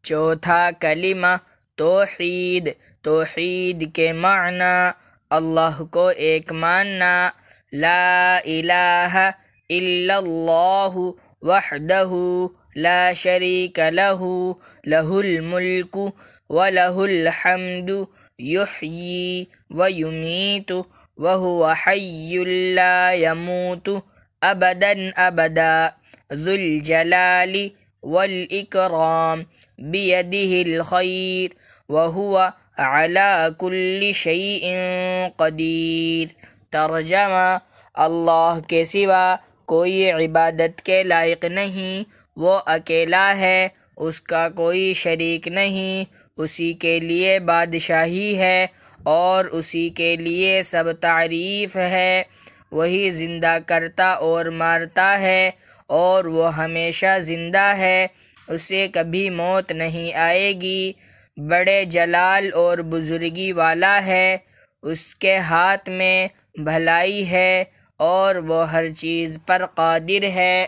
چوتھا کلمہ توحید، توحید کے معنی اللہ کو ایک ماننا، لا الہ الا اللہ وحدہ لا شریک لہ، لہ الملک ولہ الحمد یحیی ویمیت وہو حی لا یموت ابدا ابدا ذو الجلال والاکرام بیدہ الخیر وہو علی کل شیء قدیر۔ ترجمہ: اللہ کے سوا کوئی عبادت کے لائق نہیں، وہ اکیلا ہے، اس کا کوئی شریک نہیں، اسی کے لیے بادشاہی ہے اور اسی کے لیے سب تعریف ہے۔ وہی زندہ کرتا اور مارتا ہے اور وہ ہمیشہ زندہ ہے، اسے کبھی موت نہیں آئے گی، بڑے جلال اور بزرگی والا ہے، اس کے ہاتھ میں بھلائی ہے اور وہ ہر چیز پر قادر ہے۔